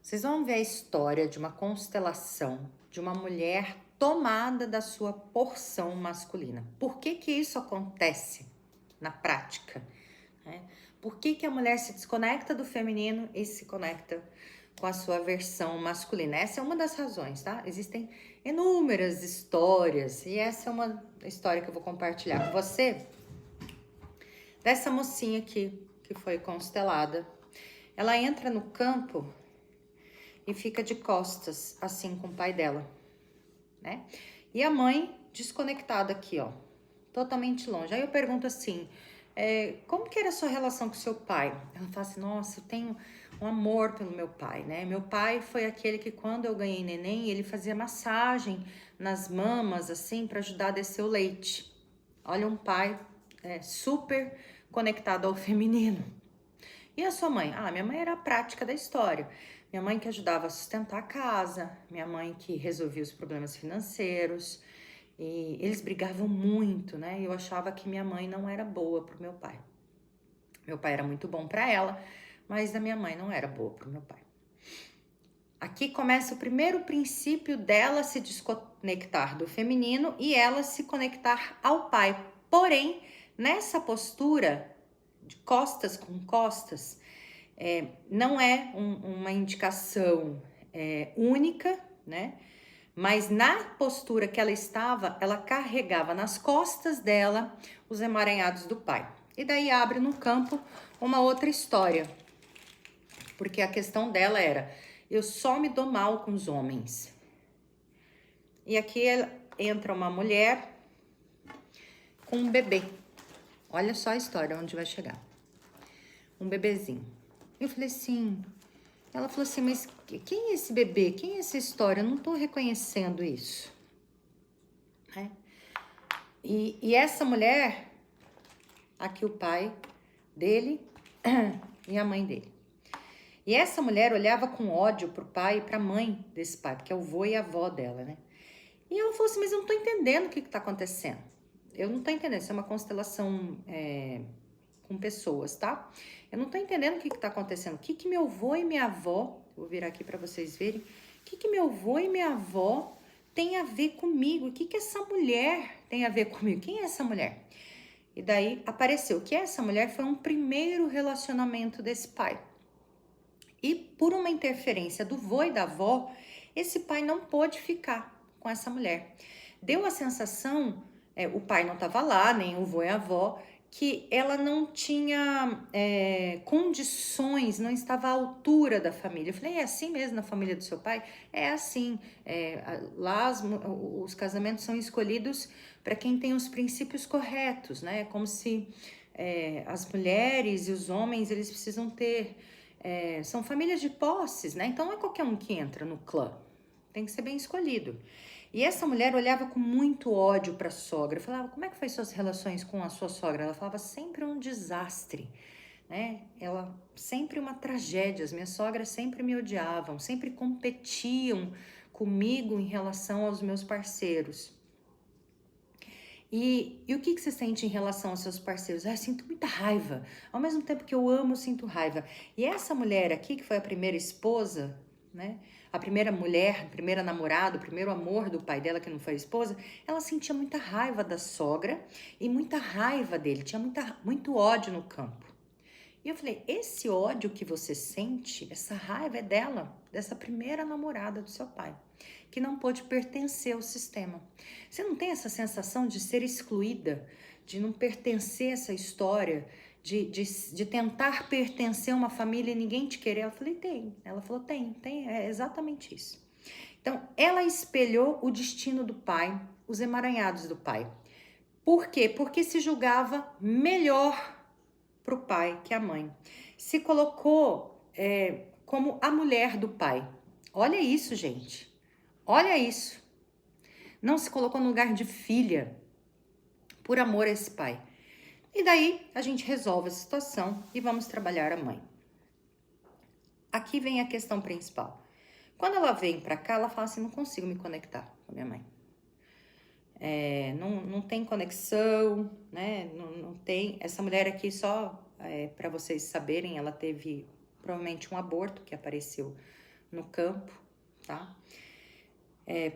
Vocês vão ver a história de uma constelação de uma mulher tomada da sua porção masculina. Por que que isso acontece na prática, né? Por que que a mulher se desconecta do feminino e se conecta com a sua versão masculina? Essa é uma das razões, tá? Existem inúmeras histórias e essa é uma história que eu vou compartilhar com você dessa mocinha aqui que foi constelada. Ela entra no campo e fica de costas, assim, com o pai dela, né? E a mãe desconectada aqui, ó, totalmente longe. Aí eu pergunto assim, como que era a sua relação com seu pai? Ela fala assim, nossa, eu tenho um amor pelo meu pai, né? Meu pai foi aquele que quando eu ganhei neném, ele fazia massagem nas mamas, assim, para ajudar a descer o leite. Olha, um pai super conectado ao feminino. E a sua mãe? Ah, minha mãe era a prática da história. Minha mãe que ajudava a sustentar a casa, minha mãe que resolvia os problemas financeiros. E eles brigavam muito, né? E eu achava que minha mãe não era boa pro meu pai. Meu pai era muito bom para ela, mas a minha mãe não era boa pro meu pai. Aqui começa o primeiro princípio dela se desconectar do feminino e ela se conectar ao pai. Porém, nessa postura de costas com costas, não é uma indicação única, né? Mas na postura que ela estava, ela carregava nas costas dela os emaranhados do pai. E daí abre no campo uma outra história, porque a questão dela era: eu só me dou mal com os homens. E aqui entra uma mulher com um bebê. Olha só a história, onde vai chegar. Um bebezinho. Eu falei assim, ela falou assim, mas quem é esse bebê? Quem é essa história? Eu não tô reconhecendo isso. Né? E essa mulher, aqui o pai dele e a mãe dele. E essa mulher olhava com ódio pro pai e pra mãe desse pai, porque é o vô e a avó dela, né? E ela falou assim, mas eu não tô entendendo o que tá acontecendo. Eu não tô entendendo, isso é uma constelação com pessoas, tá? Eu não tô entendendo o que tá acontecendo. O que que meu avô e minha avó, vou virar aqui para vocês verem, o que que meu avô e minha avó tem a ver comigo? O que que essa mulher tem a ver comigo? Quem é essa mulher? E daí apareceu que essa mulher foi um primeiro relacionamento desse pai. E por uma interferência do vô e da avó, esse pai não pôde ficar com essa mulher. Deu a sensação, o pai não estava lá, nem o vô e a avó, que ela não tinha condições, não estava à altura da família. Eu falei, é assim mesmo na família do seu pai? É assim. Lá os casamentos são escolhidos para quem tem os princípios corretos, né? Como se as mulheres e os homens, eles precisam ter... são famílias de posses, né? Então não é qualquer um que entra no clã. Tem que ser bem escolhido. E essa mulher olhava com muito ódio para a sogra. Eu falava, como é que foi suas relações com a sua sogra? Ela falava, sempre um desastre, né? Ela, sempre uma tragédia. As minhas sogras sempre me odiavam, sempre competiam comigo em relação aos meus parceiros. E o que você sente em relação aos seus parceiros? Eu sinto muita raiva. Ao mesmo tempo que eu amo, eu sinto raiva. E essa mulher aqui, que foi a primeira esposa, né? A primeira mulher, a primeira namorada, o primeiro amor do pai dela, que não foi esposa, ela sentia muita raiva da sogra e muita raiva dele. Tinha muito ódio no campo. E eu falei, esse ódio que você sente, essa raiva é dela, dessa primeira namorada do seu pai, que não pôde pertencer ao sistema. Você não tem essa sensação de ser excluída, de não pertencer a essa história, de tentar pertencer a uma família e ninguém te querer? Eu falei, tem. Ela falou, tem, é exatamente isso. Então, ela espelhou o destino do pai, os emaranhados do pai. Por quê? Porque se julgava melhor para o pai que a mãe. Se colocou como a mulher do pai. Olha isso, gente. Olha isso. Não se colocou no lugar de filha por amor a esse pai. E daí a gente resolve a situação e vamos trabalhar a mãe. Aqui vem a questão principal. Quando ela vem para cá, ela fala assim, não consigo me conectar com a minha mãe. Não tem conexão, né? Não tem. Essa mulher aqui, só para vocês saberem, ela teve provavelmente um aborto que apareceu no campo, tá?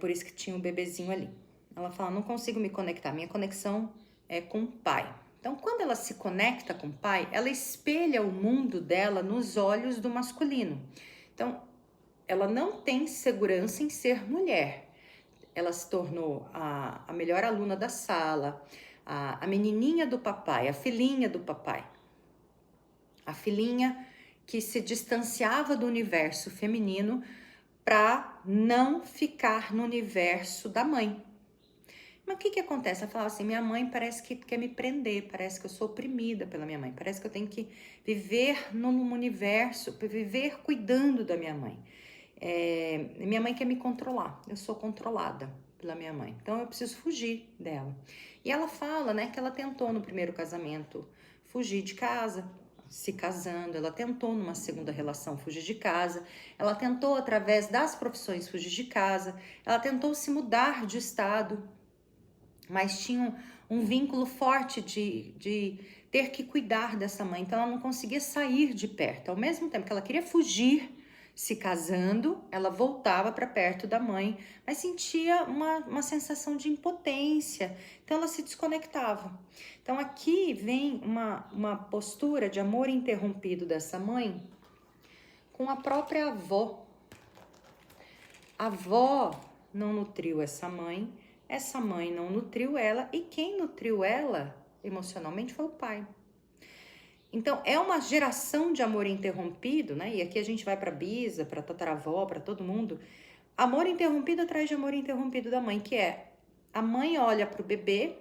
Por isso que tinha um bebezinho ali. Ela fala, não consigo me conectar, minha conexão é com o pai. Então, quando ela se conecta com o pai, ela espelha o mundo dela nos olhos do masculino. Então, ela não tem segurança em ser mulher. Ela se tornou a melhor aluna da sala, a menininha do papai, a filhinha do papai. A filhinha que se distanciava do universo feminino para não ficar no universo da mãe. Mas o que acontece? Ela falava assim, minha mãe parece que quer me prender, parece que eu sou oprimida pela minha mãe, parece que eu tenho que viver num universo, viver cuidando da minha mãe. Minha mãe quer me controlar, eu sou controlada pela minha mãe, então eu preciso fugir dela. E ela fala, né, que ela tentou no primeiro casamento fugir de casa, se casando, ela tentou numa segunda relação fugir de casa, ela tentou através das profissões fugir de casa, ela tentou se mudar de estado, mas tinha um vínculo forte de ter que cuidar dessa mãe, então ela não conseguia sair de perto. Ao mesmo tempo que ela queria fugir, se casando, ela voltava para perto da mãe, mas sentia uma sensação de impotência, então ela se desconectava. Então aqui vem uma postura de amor interrompido dessa mãe com a própria avó. A avó não nutriu essa mãe não nutriu ela, e quem nutriu ela emocionalmente foi o pai. Então, é uma geração de amor interrompido, né? E aqui a gente vai para bisa, para tataravó, para todo mundo. Amor interrompido atrás de amor interrompido da mãe, que é a mãe olha para o bebê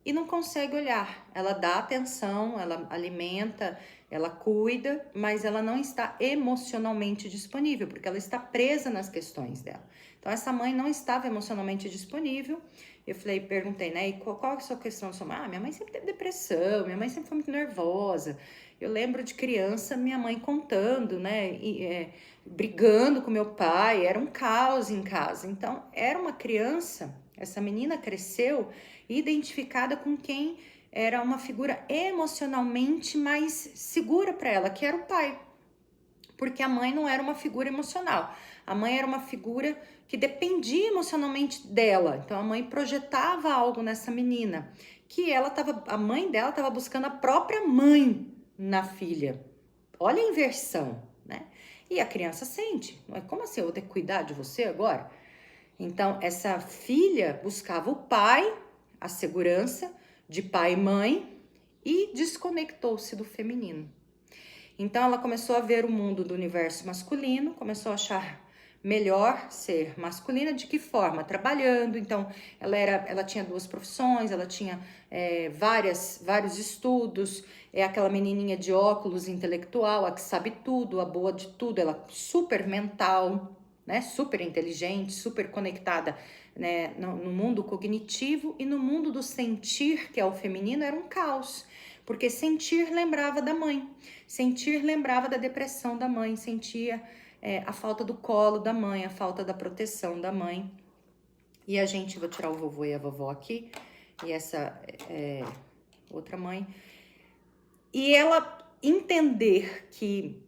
e não consegue olhar. Ela dá atenção, ela alimenta, ela cuida, mas ela não está emocionalmente disponível, porque ela está presa nas questões dela. Então, essa mãe não estava emocionalmente disponível. Eu perguntei, né? E qual é a sua questão? Sua mãe? Minha mãe sempre teve depressão, minha mãe sempre foi muito nervosa. Eu lembro de criança, minha mãe contando, né? Brigando com meu pai, era um caos em casa. Então, era uma criança, essa menina cresceu identificada com quem era uma figura emocionalmente mais segura para ela, que era o pai. Porque a mãe não era uma figura emocional. A mãe era uma figura que dependia emocionalmente dela. Então a mãe projetava algo nessa menina, que a mãe dela estava buscando a própria mãe na filha. Olha a inversão, né? E a criança sente, como assim, eu vou ter que cuidar de você agora? Então essa filha buscava o pai, a segurança de pai e mãe, e desconectou-se do feminino. Então ela começou a ver o mundo do universo masculino, começou a achar melhor ser masculina. De que forma? Trabalhando. Então ela tinha 2 profissões, ela tinha vários estudos, aquela menininha de óculos intelectual, a que sabe tudo, a boa de tudo, ela super mental, né? Super inteligente, super conectada, né? No mundo cognitivo, e no mundo do sentir, que é o feminino, era um caos. Porque sentir lembrava da mãe, sentir lembrava da depressão da mãe, sentia a falta do colo da mãe, a falta da proteção da mãe. E vou tirar o vovô e a vovó aqui, e essa outra mãe. E ela entender que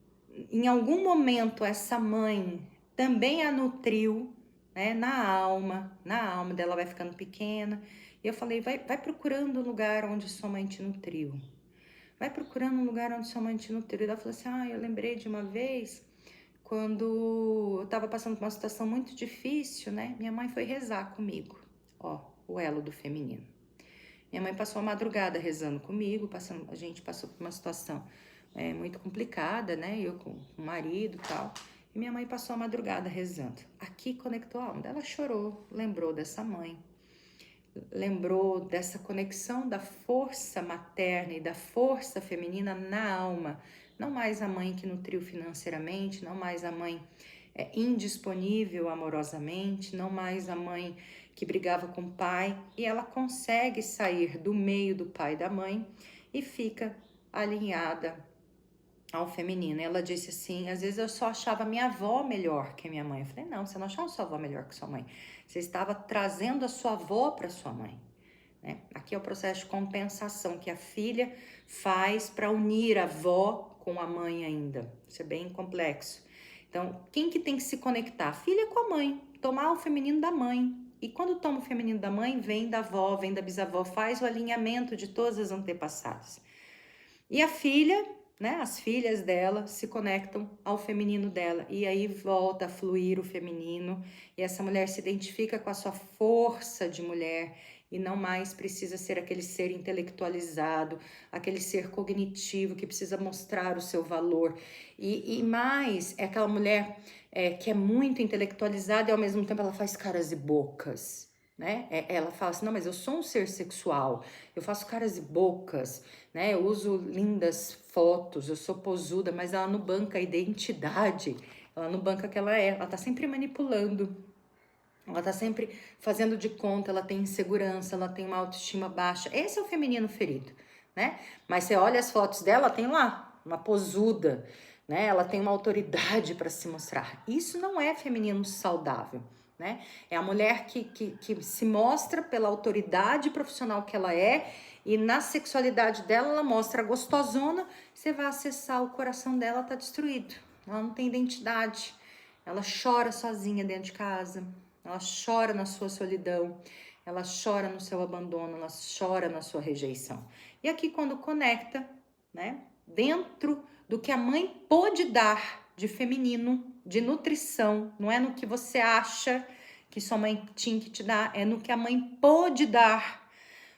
em algum momento essa mãe também a nutriu, né, na alma dela vai ficando pequena. E eu falei, vai procurando um lugar onde sua mãe te nutriu. Vai procurando um lugar onde sua mãe te nutriu. Ela falou assim, eu lembrei de uma vez, quando eu tava passando por uma situação muito difícil, né? Minha mãe foi rezar comigo. Ó, o elo do feminino. Minha mãe passou a madrugada rezando comigo, a gente passou por uma situação muito complicada, né? Eu com o marido e tal. E minha mãe passou a madrugada rezando. Aqui conectou a alma. Ela chorou, lembrou dessa mãe. Lembrou dessa conexão da força materna e da força feminina na alma. Não mais a mãe que nutriu financeiramente, não mais a mãe indisponível amorosamente, não mais a mãe que brigava com o pai. E ela consegue sair do meio do pai e da mãe e fica alinhada ao feminino. Ela disse assim, às vezes eu só achava minha avó melhor que a minha mãe. Eu falei, não, você não achava sua avó melhor que sua mãe. Você estava trazendo a sua avó para sua mãe. Né? Aqui é o processo de compensação que a filha faz para unir a avó com a mãe ainda. Isso é bem complexo. Então, quem que tem que se conectar? A filha com a mãe, tomar o feminino da mãe. E quando toma o feminino da mãe, vem da avó, vem da bisavó, faz o alinhamento de todas as antepassadas. E a filha, né, as filhas dela se conectam ao feminino dela. E aí volta a fluir o feminino. E essa mulher se identifica com a sua força de mulher e não mais precisa ser aquele ser intelectualizado, aquele ser cognitivo que precisa mostrar o seu valor. E mais, é aquela mulher que é muito intelectualizada e ao mesmo tempo ela faz caras e bocas, né? Ela fala assim, não, mas eu sou um ser sexual, eu faço caras e bocas, né? Eu uso lindas fotos, eu sou posuda, mas ela não banca a identidade, ela não banca que ela tá sempre manipulando. Ela tá sempre fazendo de conta, ela tem insegurança, ela tem uma autoestima baixa. Esse é o feminino ferido, né? Mas você olha as fotos dela, ela tem lá uma posuda, né? Ela tem uma autoridade para se mostrar. Isso não é feminino saudável, né? É a mulher que se mostra pela autoridade profissional que ela é e na sexualidade dela ela mostra a gostosona. Você vai acessar o coração dela, tá destruído. Ela não tem identidade. Ela chora sozinha dentro de casa. Ela chora na sua solidão, ela chora no seu abandono, ela chora na sua rejeição. E aqui quando conecta, né, dentro do que a mãe pôde dar de feminino, de nutrição, não é no que você acha que sua mãe tinha que te dar, é no que a mãe pôde dar.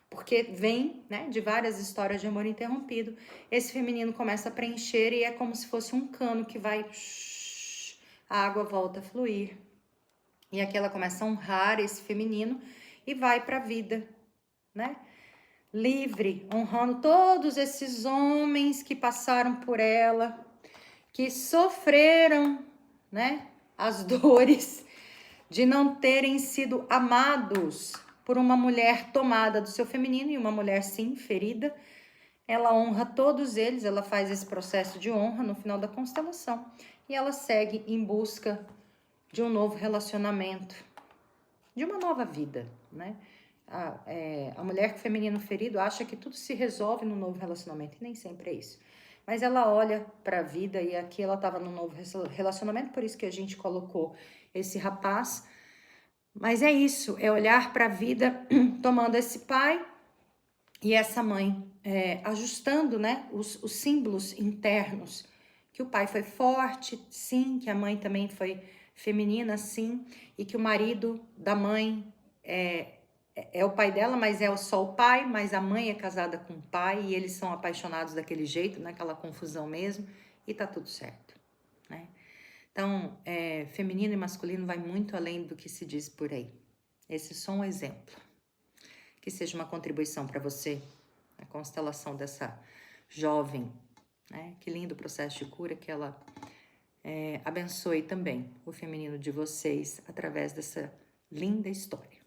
Porque vem, né, de várias histórias de amor interrompido, esse feminino começa a preencher e é como se fosse um cano que vai, a água volta a fluir. E aqui ela começa a honrar esse feminino e vai para a vida, né? Livre, honrando todos esses homens que passaram por ela, que sofreram, né? As dores de não terem sido amados por uma mulher tomada do seu feminino e uma mulher sim ferida. Ela honra todos eles, ela faz esse processo de honra no final da constelação e ela segue em busca de um novo relacionamento, de uma nova vida, né? A mulher feminino ferido acha que tudo se resolve no novo relacionamento, e nem sempre é isso. Mas ela olha para a vida, e aqui ela estava num novo relacionamento, por isso que a gente colocou esse rapaz. Mas é isso, é olhar para a vida tomando esse pai e essa mãe, ajustando, né, os símbolos internos, que o pai foi forte, sim, que a mãe também foi feminina, sim, e que o marido da mãe é o pai dela, mas é só o pai, mas a mãe é casada com o pai e eles são apaixonados daquele jeito, naquela confusão mesmo, e tá tudo certo, né? Então, feminino e masculino vai muito além do que se diz por aí. Esse é só um exemplo. Que seja uma contribuição para você, a constelação dessa jovem, né? Que lindo processo de cura, que ela abençoe também o feminino de vocês através dessa linda história.